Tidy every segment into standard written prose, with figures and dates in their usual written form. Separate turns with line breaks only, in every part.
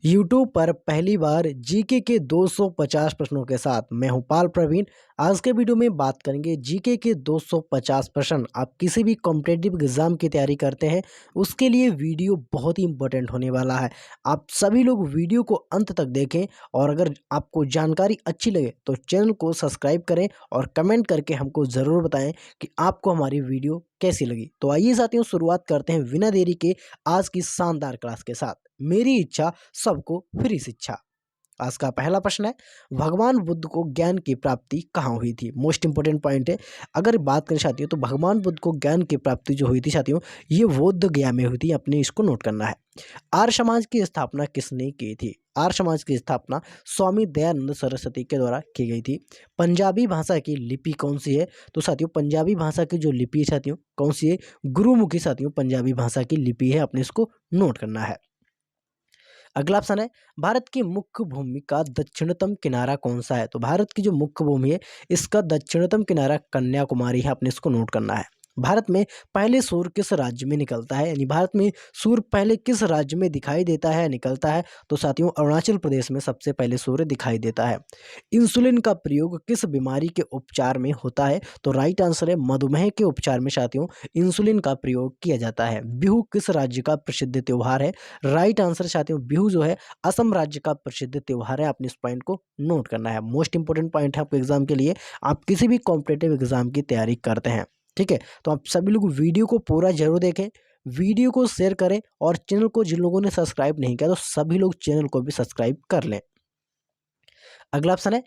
YouTube पर पहली बार GK के 250 प्रश्नों के साथ मैं हूं पाल प्रवीण। आज के वीडियो में बात करेंगे जीके के 250 प्रश्न। आप किसी भी कॉम्पिटिटिव एग्जाम की तैयारी करते हैं उसके लिए वीडियो बहुत ही इंपॉर्टेंट होने वाला है। आप सभी लोग वीडियो को अंत तक देखें और अगर आपको जानकारी अच्छी लगे तो चैनल को सब्सक्राइब करें और कमेंट करके हमको ज़रूर बताएं कि आपको हमारी वीडियो कैसी लगी। तो आइए साथियों, शुरुआत करते हैं बिना देरी के आज की शानदार क्लास के साथ। मेरी इच्छा सबको फ्री शिक्षा। आज का पहला प्रश्न है, भगवान बुद्ध को ज्ञान की प्राप्ति कहाँ हुई थी। मोस्ट इंपोर्टेंट पॉइंट है। अगर बात करें साथियों तो भगवान बुद्ध को ज्ञान की प्राप्ति जो हुई थी साथियों, ये बोध गया में हुई थी। अपने इसको नोट करना है। आर्य समाज की स्थापना किसने की थी। आर्य समाज की स्थापना स्वामी दयानंद सरस्वती के द्वारा की गई थी। पंजाबी भाषा की लिपि कौन सी है। तो साथियों पंजाबी भाषा की जो लिपि है साथियों कौन सी है, गुरुमुखी साथियों पंजाबी भाषा की लिपि है। अपने इसको नोट करना है। अगला ऑप्शन है, भारत की मुख्य भूमि का दक्षिणतम किनारा कौन सा है। तो भारत की जो मुख्य भूमि है इसका दक्षिणतम किनारा कन्याकुमारी है। अपने इसको नोट करना है। भारत में पहले सूर्य किस राज्य में निकलता है, यानी भारत में सूर्य पहले किस राज्य में दिखाई देता है, निकलता है। तो साथियों अरुणाचल प्रदेश में सबसे पहले सूर्य दिखाई देता है। इंसुलिन का प्रयोग किस बीमारी के उपचार में होता है। तो राइट आंसर है मधुमेह के उपचार में साथियों इंसुलिन का प्रयोग किया जाता है। बिहू किस राज्य का प्रसिद्ध त्योहार है। राइट आंसर साथियों बिहू जो है असम राज्य का प्रसिद्ध त्योहार है। आपने इस पॉइंट को नोट करना है। मोस्ट इंपोर्टेंट पॉइंट है आपके एग्जाम के लिए। आप किसी भी कॉम्पिटेटिव एग्जाम की तैयारी करते हैं, ठीक है, तो आप सभी लोग वीडियो को पूरा जरूर देखें, वीडियो को शेयर करें और चैनल को जिन लोगों ने सब्सक्राइब नहीं किया तो सभी लोग चैनल को भी सब्सक्राइब कर लें। अगला ऑप्शन है,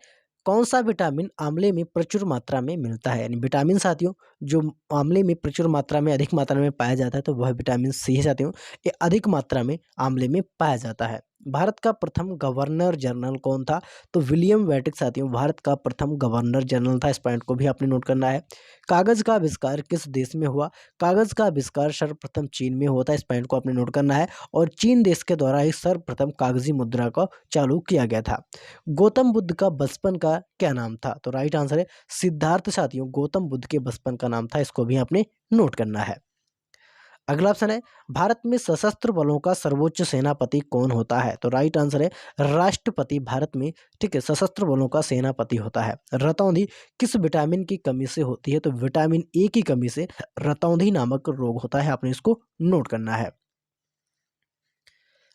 कौन सा विटामिन आंवले में प्रचुर मात्रा में मिलता है। यानी विटामिन साथियों जो आंवले में प्रचुर मात्रा में अधिक मात्रा में पाया जाता है तो वह विटामिन सी है साथियों। ये अधिक मात्रा में आंवले में पाया जाता है। भारत का प्रथम गवर्नर जनरल कौन था। तो विलियम बेंटिक साथियों भारत का प्रथम गवर्नर जनरल था। इस पॉइंट को भी आपने नोट करना है। कागज का आविष्कार किस देश में हुआ। कागज का आविष्कार सर्वप्रथम चीन में हुआ था। इस पॉइंट को आपने नोट करना है। और चीन देश के द्वारा ही सर्वप्रथम कागजी मुद्रा को चालू किया गया था। गौतम बुद्ध का बचपन का क्या नाम था। तो राइट आंसर है सिद्धार्थ साथियों गौतम बुद्ध के बचपन का नाम था। इसको भी आपने नोट करना है। अगला ऑप्शन है, भारत में सशस्त्र बलों का सर्वोच्च सेनापति कौन होता है। तो राइट आंसर है राष्ट्रपति भारत में, ठीक है, सशस्त्र बलों का सेनापति होता है। रतौंधी किस विटामिन की कमी से होती है। तो विटामिन ए की कमी से रतौंधी नामक रोग होता है। आपने इसको नोट करना है।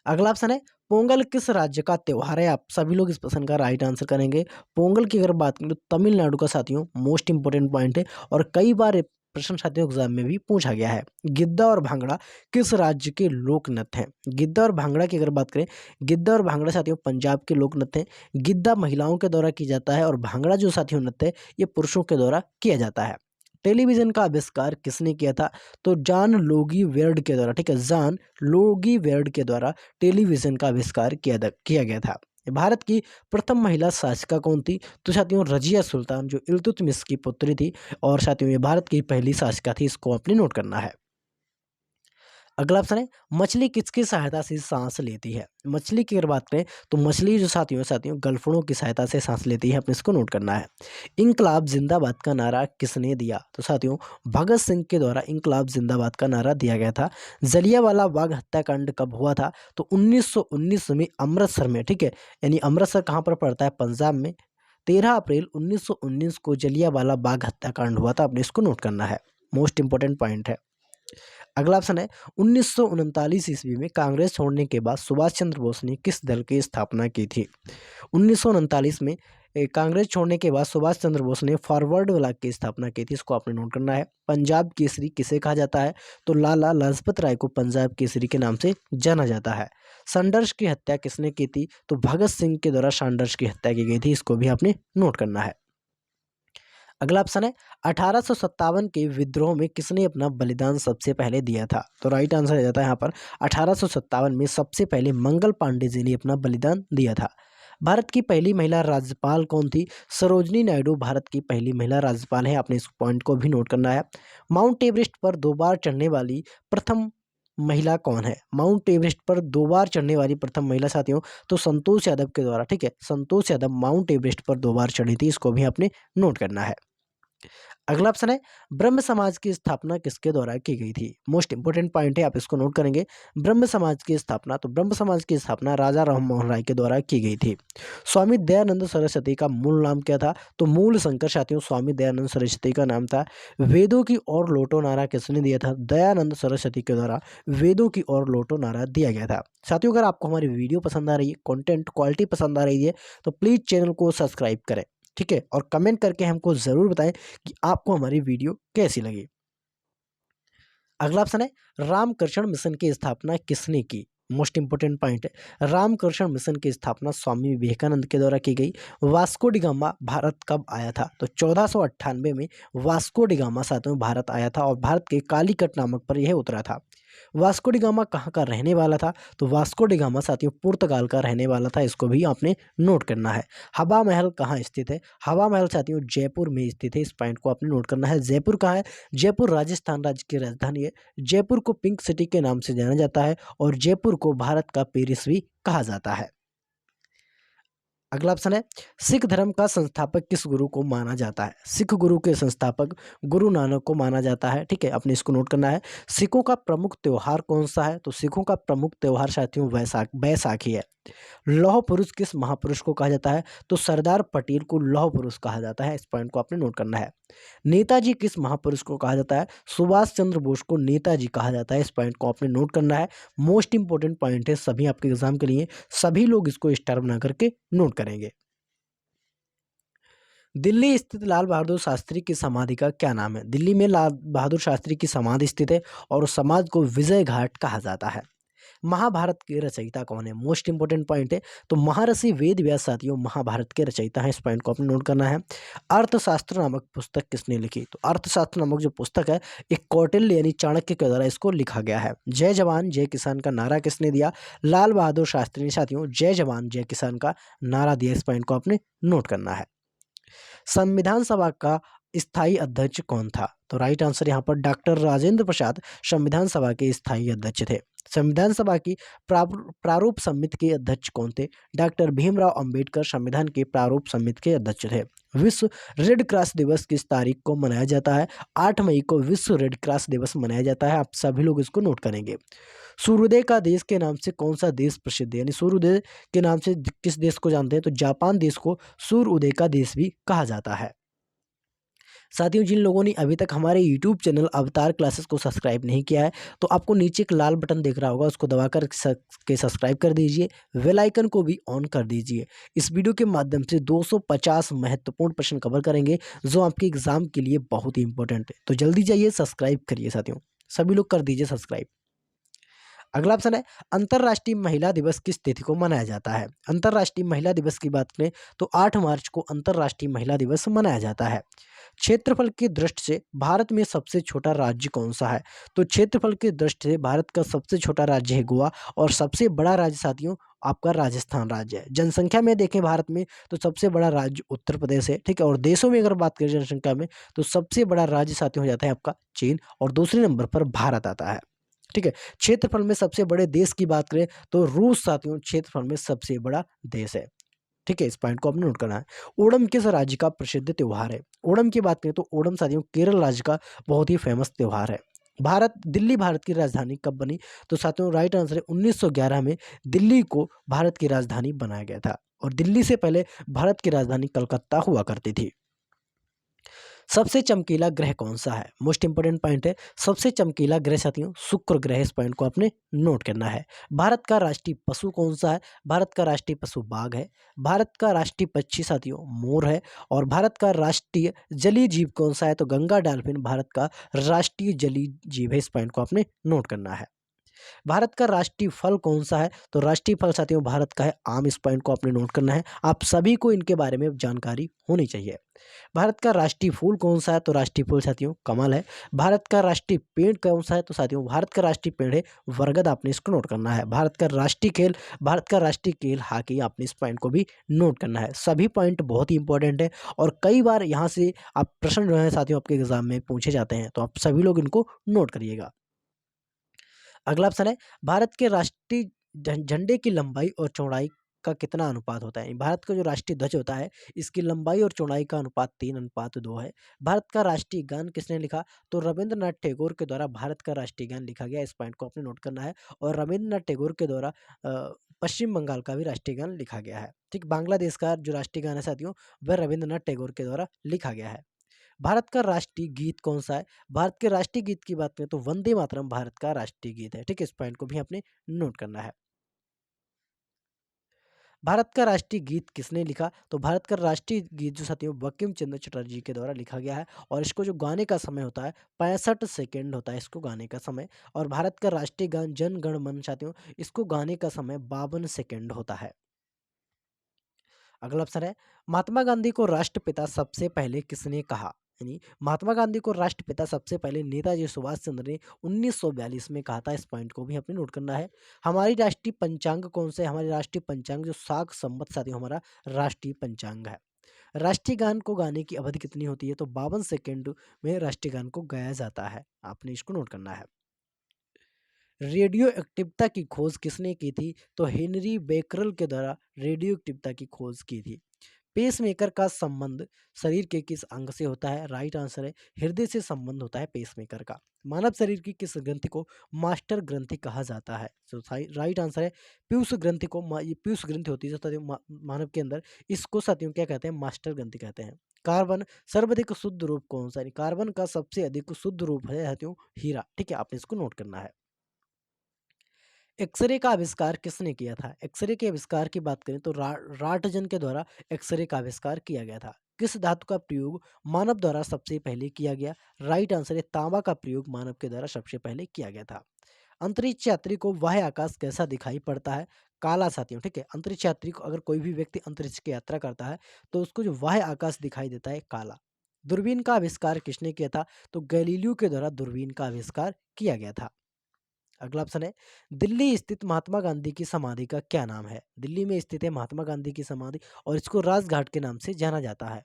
अगला ऑप्शन है, पोंगल किस राज्य का त्योहार है। आप सभी लोग इस प्रश्न का राइट आंसर करेंगे। पोंगल की अगर बात करें तो तमिलनाडु का साथियों मोस्ट इंपोर्टेंट पॉइंट है और कई बार ये प्रश्न साथियों एग्जाम में भी पूछा गया है। गिद्दा और भांगड़ा किस राज्य के लोक नृत्य हैं। गिद्दा और भांगड़ा की अगर बात करें, गिद्दा और भांगड़ा साथियों पंजाब के लोक नृत्य हैं। गिद्दा महिलाओं के द्वारा किया जाता है और भांगड़ा जो साथियों नृत्य है ये पुरुषों के द्वारा किया जाता है। टेलीविजन का आविष्कार किसने किया था। तो जॉन लोगी वेर्ड के द्वारा, ठीक है, जॉन लोगी वेर्ड के द्वारा टेलीविजन का आविष्कार किया गया था। भारत की प्रथम महिला शासिका कौन थी। तो साथियों रजिया सुल्तान जो इल्तुतमिश की पुत्री थी और साथियों ये भारत की पहली शासिका थी। इसको आपने नोट करना है। अगला ऑप्शन है, मछली किसकी सहायता से सांस लेती है। मछली की अगर बात करें तो मछली जो साथियों गलफड़ों की सहायता से सांस लेती है। अपने इसको नोट करना है। इंकलाब जिंदाबाद का नारा किसने दिया। तो साथियों भगत सिंह के द्वारा इंकलाब जिंदाबाद का नारा दिया गया था। जलियांवाला बाग हत्याकांड कब हुआ था। तो 1919 में अमृतसर में, ठीक है, यानी अमृतसर कहाँ पर पड़ता है, पंजाब में। 13 अप्रैल 1919 को जलियांवाला बाग हत्याकांड हुआ था। अपने इसको नोट करना है। मोस्ट इंपोर्टेंट पॉइंट है। अगला ऑप्शन है, 1939 ईस्वी में कांग्रेस छोड़ने के बाद सुभाष चंद्र बोस ने किस दल की स्थापना की थी। 1939 में कांग्रेस छोड़ने के बाद सुभाष चंद्र बोस ने फॉरवर्ड ब्लॉक की स्थापना की थी। इसको आपने नोट करना है। पंजाब केसरी किसे कहा जाता है। तो लाला लाजपत राय को पंजाब केसरी के नाम से जाना जाता है। सैंडर्स की हत्या किसने की थी। तो भगत सिंह के द्वारा सैंडर्स की हत्या की गई थी। इसको भी आपने नोट करना है। अगला ऑप्शन है, 1857 के विद्रोह में किसने अपना बलिदान सबसे पहले दिया था। तो राइट आंसर आ जाता है यहाँ पर 1857 में सबसे पहले मंगल पांडे जी ने अपना बलिदान दिया था। भारत की पहली महिला राज्यपाल कौन थी। सरोजनी नायडू भारत की पहली महिला राज्यपाल है। आपने इस पॉइंट को भी नोट करना है। माउंट एवरेस्ट पर 2 बार चढ़ने वाली प्रथम महिला कौन है। माउंट एवरेस्ट पर 2 बार चढ़ने वाली प्रथम महिला साथियों तो संतोष यादव के द्वारा, ठीक है, संतोष यादव माउंट एवरेस्ट पर 2 बार चढ़ी थी। इसको भी आपने नोट करना है। अगला ऑप्शन है ब्रह्म समाज की स्थापना किसके द्वारा की गई थी। मोस्ट इंपोर्टेंट पॉइंट है, आप इसको नोट करेंगे। ब्रह्म समाज की स्थापना, तो ब्रह्म समाज की स्थापना राजा राम मोहन राय के द्वारा की गई थी। स्वामी दयानंद सरस्वती का मूल नाम क्या था। तो मूल शंकर साथियों स्वामी दयानंद सरस्वती का नाम था। वेदों की ओर लौटो नारा किसने दिया था। दयानंद सरस्वती के द्वारा वेदों की ओर लौटो नारा दिया गया था। साथियों अगर आपको हमारी वीडियो पसंद आ रही है, कंटेंट क्वालिटी पसंद आ रही है, तो प्लीज चैनल को सब्सक्राइब करें, ठीक है, और कमेंट करके हमको जरूर बताएं कि आपको हमारी वीडियो कैसी लगी। अगला ऑप्शन है रामकृष्ण मिशन की स्थापना किसने की। मोस्ट इंपोर्टेंट पॉइंट है, रामकृष्ण मिशन की स्थापना स्वामी विवेकानंद के द्वारा की गई। वास्को डिगामा भारत कब आया था। तो 1498 में वास्को डिगामा साथियों भारत आया था और भारत के कालीकट नामक पर यह उतरा था। वास्को डिगामा कहाँ का रहने वाला था। तो वास्को डिगामा साथियों पुर्तगाल का रहने वाला था, इसको भी आपने नोट करना है। हवा महल कहाँ स्थित है। हवा महल साथियों जयपुर में स्थित है, इस पॉइंट को आपने नोट करना है। जयपुर कहाँ है। जयपुर राजस्थान राज्य की राजधानी है। जयपुर को पिंक सिटी के नाम से जाना जाता है और जयपुर को भारत का पेरिस भी कहा जाता है। अगला ऑप्शन है सिख धर्म का संस्थापक किस गुरु को माना जाता है। सिख गुरु के संस्थापक गुरु नानक को माना जाता है, ठीक है, अपने इसको नोट करना है। सिखों का प्रमुख त्योहार कौन सा है। तो सिखों का प्रमुख त्योहार साथियों बैसाखी है। लौह पुरुष किस महापुरुष को कहा जाता है। तो सरदार पटेल को लौह पुरुष कहा जाता है, इस पॉइंट को आपने नोट करना है। नेताजी किस महापुरुष को कहा जाता है। सुभाष चंद्र बोस को नेताजी कहा जाता है, इस पॉइंट को आपने नोट करना है। मोस्ट इंपोर्टेंट पॉइंट है सभी आपके एग्जाम के लिए, सभी लोग इसको स्टार बना करके नोट करेंगे। दिल्ली स्थित लाल बहादुर शास्त्री की समाधि का क्या नाम है। दिल्ली में लाल बहादुर शास्त्री की समाधि स्थित है और उस समाधि को विजय घाट कहा जाता है। महाभारत के रचयिता कौन है। मोस्ट इंपोर्टेंट पॉइंट है, तो महर्षि वेद व्यास साथियों महाभारत के रचयिता हैं, इस पॉइंट को आपने नोट करना है। अर्थशास्त्र नामक पुस्तक किसने लिखी। तो अर्थशास्त्र नामक जो पुस्तक है एक कौटिल्य यानी चाणक्य के द्वारा इसको लिखा गया है। जय जवान जय किसान का नारा किसने दिया। लाल बहादुर शास्त्री ने साथियों जय जवान जय किसान का नारा दिया, इस पॉइंट को आपने नोट करना है। संविधान सभा का स्थायी अध्यक्ष कौन था। तो राइट आंसर यहाँ पर डॉक्टर राजेंद्र प्रसाद संविधान सभा के स्थायी अध्यक्ष थे। संविधान सभा की प्रारूप समिति के अध्यक्ष कौन थे। डॉक्टर भीमराव अंबेडकर संविधान के प्रारूप समिति के अध्यक्ष थे। विश्व रेड क्रॉस दिवस किस तारीख को मनाया जाता है। 8 मई को विश्व रेड क्रॉस दिवस मनाया जाता है, आप सभी लोग इसको नोट करेंगे। सूर्योदय का देश के नाम से कौन सा देश प्रसिद्ध है, यानी सूर्योदय के नाम से किस देश को जानते हैं। तो जापान देश को सूर्योदय का देश भी कहा जाता है। साथियों जिन लोगों ने अभी तक हमारे यूट्यूब चैनल अवतार क्लासेस को सब्सक्राइब नहीं किया है, तो आपको नीचे एक लाल बटन दिख रहा होगा, उसको दबाकर के सब्सक्राइब कर दीजिए, बेल आइकन को भी ऑन कर दीजिए। इस वीडियो के माध्यम से 250 महत्वपूर्ण प्रश्न कवर करेंगे जो आपके एग्जाम के लिए बहुत ही इंपॉर्टेंट है, तो जल्दी जाइए सब्सक्राइब करिए साथियों, सभी लोग कर दीजिए सब्सक्राइब। अगला ऑप्शन है अंतर्राष्ट्रीय महिला दिवस किस तिथि को मनाया जाता है। अंतर्राष्ट्रीय महिला दिवस की बात करें तो 8 मार्च को अंतर्राष्ट्रीय महिला दिवस मनाया जाता है। क्षेत्रफल की दृष्टि से भारत में सबसे छोटा राज्य कौन सा है। तो क्षेत्रफल की दृष्टि से भारत का सबसे छोटा राज्य है गोवा और सबसे बड़ा राज्य साथियों आपका राजस्थान राज्य है। जनसंख्या में देखें भारत में तो सबसे बड़ा राज्य उत्तर प्रदेश है, ठीक है, और देशों में अगर बात करें जनसंख्या में तो सबसे बड़ा राज्य साथियों हो जाता है आपका चीन और दूसरे नंबर पर भारत आता है, ठीक है। क्षेत्रफल में सबसे बड़े देश की बात करें तो रूस साथियों क्षेत्रफल में सबसे बड़ा देश है, ठीक है, इस पॉइंट को आपने नोट करना है। ओणम किस राज्य का प्रसिद्ध त्योहार है। ओणम की बात करें तो ओणम साथियों केरल राज्य का बहुत ही फेमस त्योहार है। दिल्ली भारत की राजधानी कब बनी। तो साथियों राइट आंसर है 1911 में दिल्ली को भारत की राजधानी बनाया गया था और दिल्ली से पहले भारत की राजधानी कलकत्ता हुआ करती थी। सबसे चमकीला ग्रह कौन सा है। मोस्ट इंपोर्टेंट पॉइंट है, सबसे चमकीला ग्रह साथियों शुक्र ग्रह, इस पॉइंट को आपने नोट करना है। भारत का राष्ट्रीय पशु कौन सा है। भारत का राष्ट्रीय पशु बाघ है। भारत का राष्ट्रीय पक्षी साथियों मोर है और भारत का राष्ट्रीय जलीय जीव कौन सा है। तो गंगा डॉल्फिन भारत का राष्ट्रीय जलीय जीव है, इस पॉइंट को आपने नोट करना है। भारत का राष्ट्रीय फल कौन सा है। तो राष्ट्रीय फल साथियों भारत का है आम, इस पॉइंट को आपने नोट करना है, आप सभी को इनके बारे में जानकारी होनी चाहिए। भारत का राष्ट्रीय फूल कौन सा है। तो राष्ट्रीय फूल साथियों कमल है। भारत का राष्ट्रीय पेड़ कौन सा है। तो साथियों भारत का राष्ट्रीय पेड़ है बरगद, आपने इसको नोट करना है। भारत का राष्ट्रीय खेल हॉकी, आपने इस पॉइंट को भी नोट करना है। सभी पॉइंट बहुत ही इंपॉर्टेंट है और कई बार यहाँ से आप प्रश्न जो है साथियों आपके एग्जाम में पूछे जाते हैं, तो आप सभी लोग इनको नोट करिएगा। अगला ऑप्शन है भारत के राष्ट्रीय झंडे की लंबाई और चौड़ाई का कितना अनुपात होता है? भारत का जो राष्ट्रीय ध्वज होता है, इसकी लंबाई और चौड़ाई का अनुपात 3:2 है। भारत का राष्ट्रीय गान किसने लिखा? तो रवींद्रनाथ टैगोर के द्वारा भारत का राष्ट्रीय गान लिखा गया। इस पॉइंट को आपने नोट करना है। और रवींद्रनाथ टैगोर के द्वारा पश्चिम बंगाल का भी राष्ट्रीय गान लिखा गया है। ठीक, बांग्लादेश का जो राष्ट्रीय गान है साथियों, वह रवींद्रनाथ टैगोर के द्वारा लिखा गया है। भारत का राष्ट्रीय गीत कौन सा है? भारत के राष्ट्रीय गीत की बात करें तो वंदे मातरम भारत का राष्ट्रीय गीत है। ठीक है, इस पॉइंट को भी आपने नोट करना है। भारत का राष्ट्रीय गीत किसने लिखा? तो भारत का राष्ट्रीय गीत जो साथियों बंकिम चंद्र चटर्जी के द्वारा लिखा गया है। और इसको जो गाने का समय होता है 65 सेकंड होता है इसको गाने का समय। और भारत का राष्ट्रीय गान जन गण मन साथियों, इसको गाने का समय 52 सेकंड होता है। अगला ऑप्शन है, महात्मा गांधी को राष्ट्रपिता सबसे पहले किसने कहा? यानी महात्मा गांधी को राष्ट्रपिता सबसे पहले नेताजी सुभाष चंद्र ने 1942 में कहा था। इस पॉइंट को भी अपने नोट करना है। हमारी राष्ट्रीय पंचांग कौन से? हमारी राष्ट्रीय पंचांग जो साख संवत साथियों हमारा राष्ट्रीय पंचांग है। राष्ट्रीय गान को गाने की अवधि कितनी होती है? तो 52 सेकंड में राष्ट्रीय गान को गाया जाता है। आपने इसको नोट करना है। रेडियो एक्टिवता की खोज किसने की थी? तो हेनरी बेकरल के द्वारा रेडियो एक्टिवता की खोज की थी। पेसमेकर का संबंध शरीर के किस अंग से होता है? राइट आंसर है, हृदय से संबंध होता है पेसमेकर का। मानव शरीर की किस ग्रंथि को मास्टर ग्रंथि कहा जाता है? तो राइट आंसर है, पीयूष ग्रंथि को ये पीयूष ग्रंथि होती है जो साथियों मानव के अंदर, इसको साथियों क्या कहते हैं? मास्टर ग्रंथि कहते हैं। कार्बन सर्वाधिक शुद्ध रूप कौन सा है? कार्बन का सबसे अधिक शुद्ध रूप है साथियों हीरा। ठीक है, आपने इसको नोट करना है। एक्सरे का आविष्कार किसने किया था? एक्सरे के आविष्कार की बात करें तो राटजन के द्वारा एक्सरे का आविष्कार किया गया था। किस धातु का प्रयोग मानव द्वारा सबसे पहले किया गया? राइट आंसर है, तांबा का प्रयोग मानव के द्वारा सबसे पहले किया गया था। अंतरिक्ष यात्री को वह आकाश कैसा दिखाई पड़ता है? काला साथियों। ठीक है, अंतरिक्ष यात्री को अगर कोई भी व्यक्ति अंतरिक्ष की यात्रा करता है तो उसको जो वह आकाश दिखाई देता है काला। दूरबीन का आविष्कार किसने किया था? तो गैलीलियो के द्वारा दूरबीन का आविष्कार किया गया था। अगला ऑप्शन है, दिल्ली स्थित महात्मा गांधी की समाधि का क्या नाम है? दिल्ली में स्थित है महात्मा गांधी की समाधि और इसको राजघाट के नाम से जाना जाता है।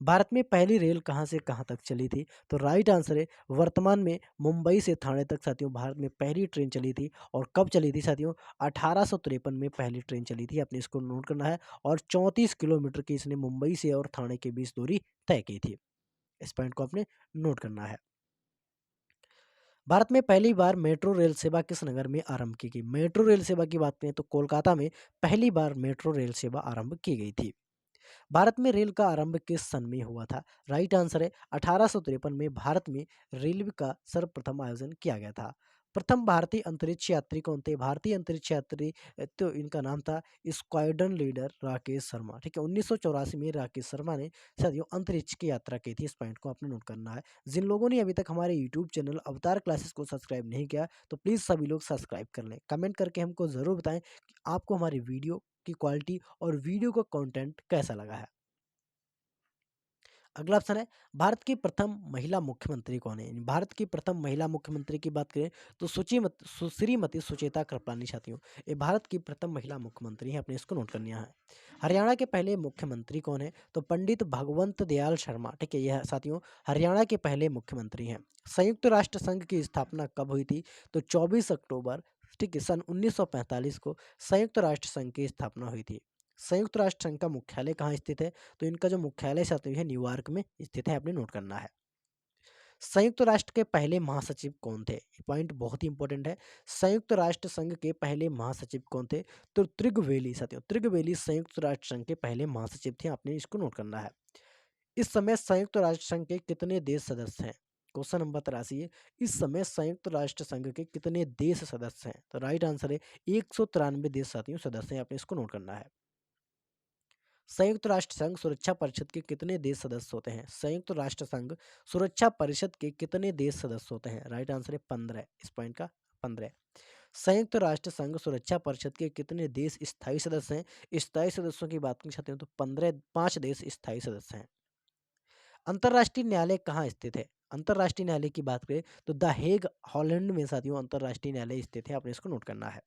भारत में पहली रेल कहाँ से कहाँ तक चली थी? तो राइट आंसर है, वर्तमान में मुंबई से थाने तक साथियों भारत में पहली ट्रेन चली थी। और कब चली थी साथियों? 1853 में पहली ट्रेन चली थी। आपने इसको नोट करना है। और 34 किलोमीटर की इसने मुंबई से और थाने के बीच दूरी तय की थी। इस पॉइंट को आपने नोट करना है। भारत में पहली बार मेट्रो रेल सेवा किस नगर में आरंभ की गई? मेट्रो रेल सेवा की बात करें तो कोलकाता में पहली बार मेट्रो रेल सेवा आरंभ की गई थी। भारत में रेल का आरंभ किस सन में हुआ था? राइट आंसर है, 1853 में भारत में रेलवे का सर्वप्रथम आयोजन किया गया था। प्रथम भारतीय अंतरिक्ष यात्री कौन थे? भारतीय अंतरिक्ष यात्री तो इनका नाम था स्क्वाड्रन लीडर राकेश शर्मा। ठीक है, 1984 में राकेश शर्मा ने साथियों अंतरिक्ष की यात्रा की थी। इस पॉइंट को आपने नोट करना है। जिन लोगों ने अभी तक हमारे यूट्यूब चैनल अवतार क्लासेस को सब्सक्राइब नहीं किया तो प्लीज़ सभी लोग सब्सक्राइब कर लें। कमेंट करके हमको ज़रूर बताएं कि आपको हमारी वीडियो की क्वालिटी और वीडियो का कंटेंट कैसा लगा है। अगला ऑप्शन है, भारत की प्रथम महिला मुख्यमंत्री कौन है? यानी भारत की प्रथम महिला मुख्यमंत्री की बात करें तो श्रीमती सुचेता कृपलानी साथियों, ये भारत की प्रथम महिला मुख्यमंत्री है। अपने इसको नोट करना है। हरियाणा के पहले मुख्यमंत्री कौन है? तो पंडित भगवंत दयाल शर्मा। ठीक है, यह साथियों हरियाणा के पहले मुख्यमंत्री हैं। संयुक्त राष्ट्र संघ की स्थापना कब हुई थी? तो 24 अक्टूबर, ठीक है, सन 1945 को संयुक्त राष्ट्र संघ की स्थापना हुई थी। संयुक्त राष्ट्र संघ का मुख्यालय कहाँ स्थित है? तो इनका जो मुख्यालय साथियों है न्यूयॉर्क में स्थित है। आपने नोट करना है। संयुक्त राष्ट्र के पहले महासचिव कौन थे? ये पॉइंट बहुत ही इंपॉर्टेंट है। संयुक्त राष्ट्र संघ के पहले महासचिव कौन थे? तो त्रिगवेली साथियों, त्रिगवेली संयुक्त राष्ट्र संघ के पहले महासचिव थे। आपने इसको नोट करना है। इस समय संयुक्त राष्ट्र संघ के कितने देश सदस्य हैं? क्वेश्चन नंबर 83 है, इस समय संयुक्त राष्ट्र संघ के कितने देश सदस्य हैं? तो राइट आंसर है, 193 देश साथियों सदस्य हैं। आपने इसको नोट करना है। संयुक्त राष्ट्र संघ सुरक्षा परिषद के कितने देश सदस्य होते हैं? संयुक्त राष्ट्र संघ सुरक्षा परिषद के कितने देश सदस्य होते हैं? राइट आंसर है 15। इस पॉइंट का 15। संयुक्त राष्ट्र संघ सुरक्षा परिषद के कितने देश स्थायी सदस्य हैं? स्थायी सदस्यों की बात करना चाहते हैं तो 5 देश स्थायी सदस्य हैं। अंतर्राष्ट्रीय न्यायालय कहाँ स्थित है? अंतर्राष्ट्रीय न्यायालय की बात करें तो द हेग हॉलैंड में साथियों अंतर्राष्ट्रीय न्यायालय स्थित है। आपने इसको नोट करना है।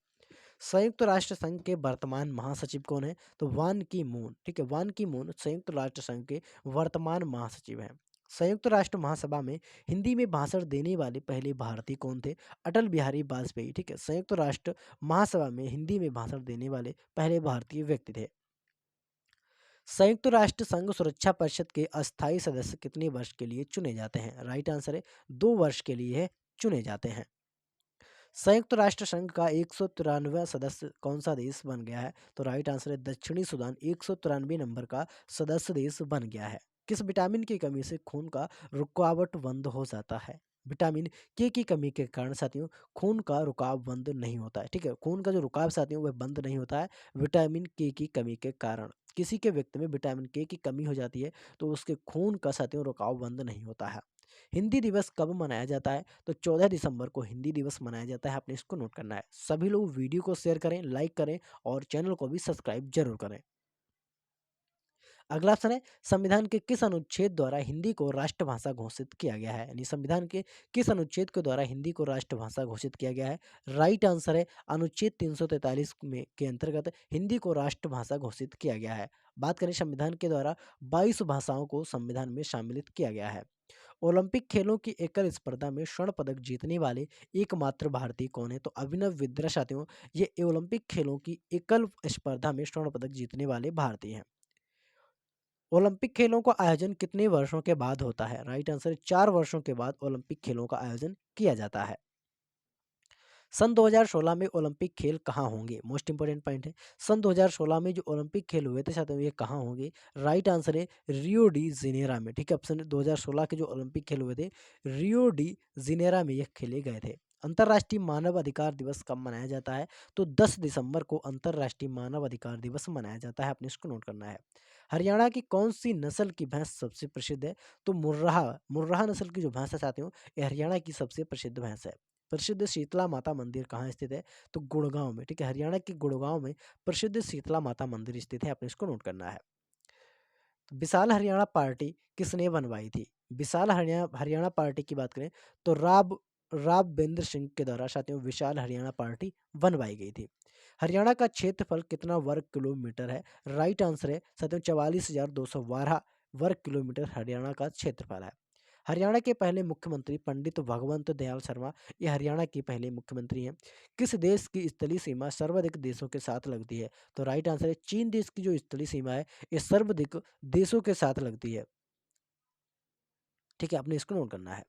संयुक्त राष्ट्र संघ के वर्तमान महासचिव कौन है? तो वान की मून। ठीक है, वान की मून संयुक्त राष्ट्र संघ के वर्तमान महासचिव हैं। संयुक्त राष्ट्र महासभा में हिंदी में भाषण देने वाले पहले भारतीय कौन थे? अटल बिहारी वाजपेयी। ठीक है, संयुक्त राष्ट्र महासभा में हिंदी में भाषण देने वाले पहले भारतीय व्यक्ति थे। संयुक्त राष्ट्र संघ सुरक्षा परिषद के अस्थायी सदस्य कितने वर्ष के लिए चुने जाते हैं? राइट आंसर है 2 वर्ष के लिए चुने जाते हैं। संयुक्त राष्ट्र संघ का 193वां सदस्य कौन सा देश बन गया है? तो राइट आंसर है दक्षिणी सूडान 193 नंबर का सदस्य देश बन गया है। किस विटामिन की कमी से खून का रुकावट बंद हो जाता है? विटामिन के की कमी के कारण साथियों खून का रुकाव बंद नहीं होता है। ठीक है, खून का जो रुकाव साथियों वह बंद नहीं होता है विटामिन के की कमी के कारण। किसी के व्यक्ति में विटामिन के की कमी हो जाती है तो उसके खून का साथियों रुकाव बंद नहीं होता है। हिंदी दिवस कब मनाया जाता है? तो 14 दिसंबर को हिंदी दिवस मनाया जाता है, आपने इसको नोट करना है। सभी लोग वीडियो को शेयर करें, लाइक करें और चैनल को भी सब्सक्राइब जरूर करें। अगला ऑप्शन है संविधान के किस अनुच्छेद द्वारा हिंदी को राष्ट्रभाषा घोषित किया गया है? यानी संविधान के किस अनुच्छेद के द्वारा हिंदी को राष्ट्रभाषा घोषित किया गया है? राइट आंसर है अनुच्छेद 343 में के अंतर्गत हिंदी को राष्ट्रभाषा घोषित किया गया है। बात करें संविधान के द्वारा 22 भाषाओं को संविधान में शामिलित किया गया है। ओलंपिक खेलों की एकल स्पर्धा में स्वर्ण पदक जीतने वाले एकमात्र भारतीय कौन है? तो अभिनव बिंद्रा साथियों ये ओलंपिक खेलों की एकल स्पर्धा में स्वर्ण पदक जीतने वाले भारतीय हैं। ओलंपिक खेलों का आयोजन कितने वर्षों के बाद होता है? राइट आंसर है 4 वर्षों के बाद ओलंपिक खेलों का आयोजन किया जाता है। सन 2016 में ओलंपिक खेल कहाँ होंगे? मोस्ट इंपोर्टेंट पॉइंट है। सन 2016 में जो ओलंपिक खेल हुए थे साथियों ये कहाँ होंगे? राइट आंसर है रियो डी जेनेरा में। ठीक है, ऑप्शन 2016 के जो ओलंपिक खेल हुए थे रियो डी जेनेरा में ये खेले गए थे। अंतर्राष्ट्रीय मानव अधिकार दिवस कब मनाया जाता है? तो 10 दिसंबर को अंतर्राष्ट्रीय मानव अधिकार दिवस मनाया जाता है, आपने इसको नोट करना है। हरियाणा की कौन सी नस्ल की भैंस सबसे प्रसिद्ध है? तो मुर्राह मुर्राह नस्ल की जो भैंस है साथियों ये हरियाणा की सबसे प्रसिद्ध भैंस है। प्रसिद्ध शीतला माता मंदिर कहाँ स्थित है? तो गुड़गांव में। ठीक है, हरियाणा के गुड़गांव में प्रसिद्ध शीतला माता मंदिर स्थित है, आपने इसको नोट करना है। तो विशाल हरियाणा पार्टी किसने बनवाई थी? विशाल हरियाणा हरियाणा पार्टी की बात करें तो राबविंदर सिंह के द्वारा साथियों विशाल हरियाणा पार्टी बनवाई गई थी। हरियाणा का क्षेत्रफल कितना वर्ग किलोमीटर है? राइट आंसर है साथियों 44,212 वर्ग किलोमीटर हरियाणा का क्षेत्रफल है। हरियाणा के पहले मुख्यमंत्री पंडित भगवंत दयाल शर्मा ये हरियाणा के पहले मुख्यमंत्री हैं। किस देश की स्थलीय सीमा सर्वाधिक देशों के साथ लगती है? तो राइट आंसर है चीन देश की जो स्थलीय सीमा है ये सर्वाधिक देशों के साथ लगती है। ठीक है, आपने इसको नोट करना है।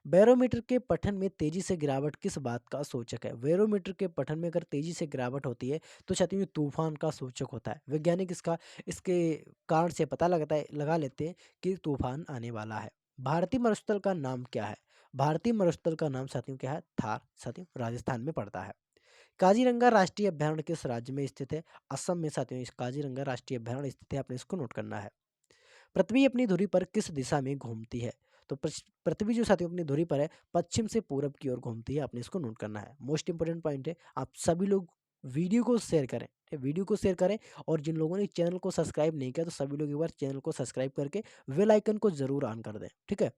बैरोमीटर के पठन में तेजी से गिरावट किस बात का सूचक है? बैरोमीटर के पठन में अगर तेजी से गिरावट होती है तो साथियों ये तूफान का सूचक होता है। वैज्ञानिक इसके कारण से पता लगा लेते हैं कि तूफान आने वाला है। भारतीय मरुस्थल का नाम क्या है? भारतीय मरुस्थल का नाम साथियों क्या है? थार, साथियों राजस्थान में पड़ता है। काजीरंगा राष्ट्रीय अभयारण्य किस राज्य में स्थित है? असम में साथियों इस काजीरंगा राष्ट्रीय अभयारण्य स्थित है, आपने इसको नोट करना है। पृथ्वी अपनी धुरी पर किस दिशा में घूमती है? तो पृथ्वी जो साथियों अपनी धुरी पर है पश्चिम से पूरब की ओर घूमती है, आपने इसको नोट करना है। मोस्ट इंपोर्टेंट पॉइंट है, आप सभी लोग वीडियो को शेयर करें। ठीक है, वीडियो को शेयर करें और जिन लोगों ने चैनल को सब्सक्राइब नहीं किया तो सभी लोग एक बार चैनल को सब्सक्राइब करके बेल आइकन को जरूर ऑन कर दें। ठीक है,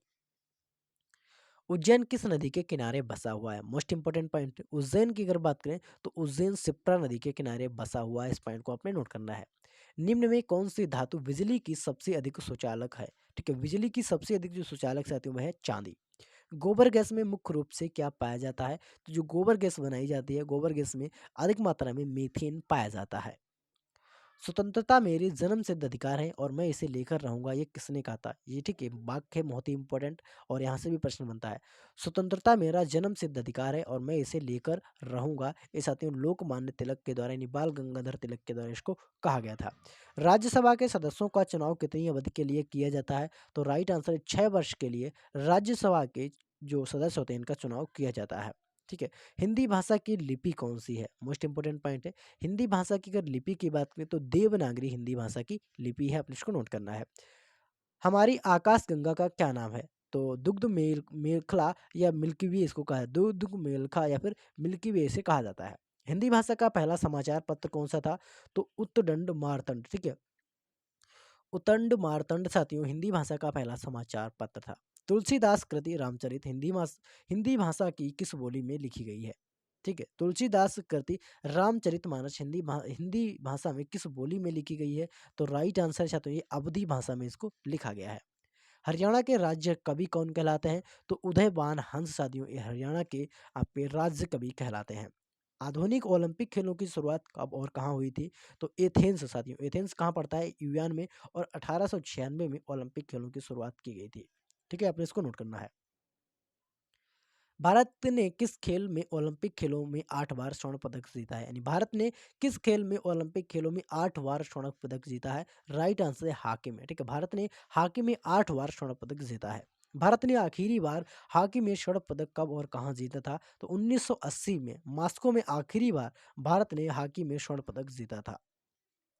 उज्जैन किस नदी के किनारे बसा हुआ है? मोस्ट इंपोर्टेंट पॉइंट, उज्जैन की अगर बात करें तो उज्जैन शिप्रा नदी के किनारे बसा हुआ है, इस पॉइंट को आपने नोट करना है। निम्न में कौन सी धातु बिजली की सबसे अधिक सुचालक है? ठीक है, बिजली की सबसे अधिक जो सुचालक साथी वह है चांदी। गोबर गैस में मुख्य रूप से क्या पाया जाता है? तो जो गोबर गैस बनाई जाती है गोबर गैस में अधिक मात्रा में मीथेन पाया जाता है। स्वतंत्रता मेरी जन्म सिद्ध अधिकार है और मैं इसे लेकर रहूंगा, ये किसने कहा था? ये ठीक है वाक्य है बहुत ही इंपॉर्टेंट और यहाँ से भी प्रश्न बनता है। स्वतंत्रता मेरा जन्म सिद्ध अधिकार है और मैं इसे लेकर रहूंगा, ये साथियों लोकमान्य तिलक के द्वारा यानी बाल गंगाधर तिलक के द्वारा इसको कहा गया था। राज्यसभा के सदस्यों का चुनाव कितनी अवधि के लिए किया जाता है? तो राइट आंसर है 6 वर्ष के लिए राज्यसभा के जो सदस्य होते हैं इनका चुनाव किया जाता है। ठीक है, हिंदी भाषा की लिपि कौन सी है? मोस्ट इंपोर्टेंट पॉइंट है। हिंदी भाषा की अगर लिपि की बात करें तो देवनागरी हिंदी भाषा की लिपि है, अपने इसको नोट करना है। हमारी आकाश गंगा का क्या नाम है? तो दुग्ध मेखला या मिल्की वे इसको कहा है, दुग्ध मेलखा या फिर मिल्की वे इसे कहा जाता है। हिंदी भाषा का पहला समाचार पत्र कौन सा था? तो उत्तरदंड मारतंड। ठीक है, उतंड मार्तंड साथियों हिंदी भाषा का पहला समाचार पत्र था। तुलसीदास कृति रामचरित हिंदी भाषा की किस बोली में लिखी गई है? ठीक है, तुलसीदास कृति रामचरितमानस हिंदी भाषा में किस बोली में लिखी गई है? तो राइट आंसर साथियों ये अवधी भाषा में इसको लिखा गया है। हरियाणा के राज्य कवि कौन कहलाते हैं? तो उदयभान हंस साथियों ये हरियाणा के आपके राज्य कवि कहलाते हैं। आधुनिक ओलंपिक खेलों की शुरुआत कब और कहाँ हुई थी? तो एथेंस साथियों, एथेंस कहाँ पड़ता है? यूनान में, और 1896 में ओलंपिक खेलों की शुरुआत की गई थी। ठीक है, आपने इसको नोट करना है। भारत ने किस खेल में ओलंपिक खेलों में 8 बार स्वर्ण पदक जीता है? यानी भारत ने किस खेल में ओलंपिक खेलों में 8 बार स्वर्ण पदक जीता है? राइट आंसर है हॉकी में। ठीक है, भारत ने हॉकी में 8 बार स्वर्ण पदक जीता है। भारत ने आखिरी बार हॉकी में स्वर्ण पदक कब और कहाँ जीता था? तो 1980 में मॉस्को में आखिरी बार भारत ने हॉकी में स्वर्ण पदक जीता था।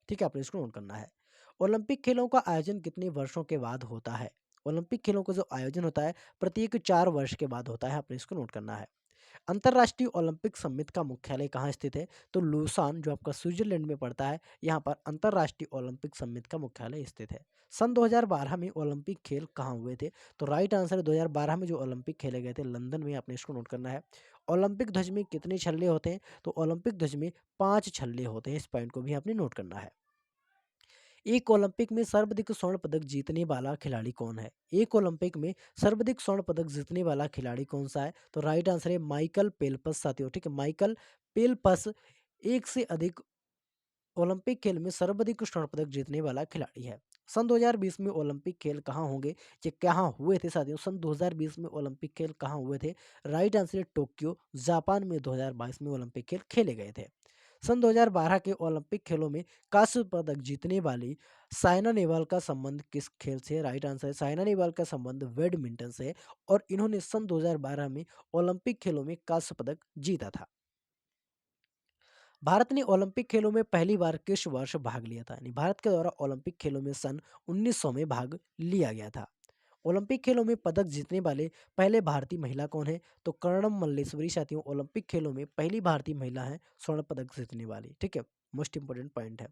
ठीक है, आपने इसको नोट करना है। ओलंपिक खेलों का आयोजन कितने वर्षों के बाद होता है? ओलंपिक खेलों का जो आयोजन होता है प्रत्येक 4 वर्ष के बाद होता है, आपने इसको नोट करना है। अंतर्राष्ट्रीय ओलंपिक समिति का मुख्यालय कहाँ स्थित है? तो लूसान जो आपका स्विट्जरलैंड में पड़ता है, यहाँ पर अंतर्राष्ट्रीय ओलंपिक समिति का मुख्यालय स्थित है। सन 2012 में ओलंपिक खेल कहाँ हुए थे? तो राइट आंसर है 2012 में जो ओलंपिक खेले गए थे लंदन में, आपने इसको नोट करना है। ओलंपिक ध्वज में कितने छल्ले होते हैं? तो ओलंपिक ध्वज में 5 छल्ले होते हैं, इस पॉइंट को भी आपने नोट करना है। एक ओलंपिक में सर्वाधिक स्वर्ण पदक जीतने वाला खिलाड़ी कौन है? एक ओलंपिक में सर्वाधिक स्वर्ण पदक जीतने वाला खिलाड़ी कौन सा है? तो राइट आंसर है माइकल फेल्प्स साथियों। ठीक है, माइकल फेल्प्स एक से अधिक ओलंपिक खेल में सर्वाधिक स्वर्ण पदक जीतने वाला खिलाड़ी है। सन 2020 में ओलंपिक खेल कहाँ होंगे? ये कहाँ हुए थे साथियों? सन 2020 में ओलंपिक खेल कहाँ हुए थे? राइट आंसर है टोक्यो, जापान में 2022 में ओलंपिक खेल खेले गए थे। सन 2012 के ओलंपिक खेलों में कांस्य पदक जीतने वाली साइना नेहवाल का संबंध किस खेल से है? राइट आंसर है साइना नेहवाल का संबंध बैडमिंटन से है, और इन्होंने सन 2012 में ओलंपिक खेलों में कांस्य पदक जीता था। भारत ने ओलंपिक खेलों में पहली बार किस वर्ष भाग लिया था? यानी भारत के द्वारा ओलंपिक खेलों में सन 1900 में भाग लिया गया था। ओलंपिक खेलों में पदक जीतने वाले पहले भारतीय महिला कौन है? तो कर्णम मल्लेश्वरी साथियों ओलंपिक खेलों में पहली भारतीय महिला है स्वर्ण पदक जीतने वाली। ठीक है, मोस्ट इंपोर्टेंट पॉइंट है।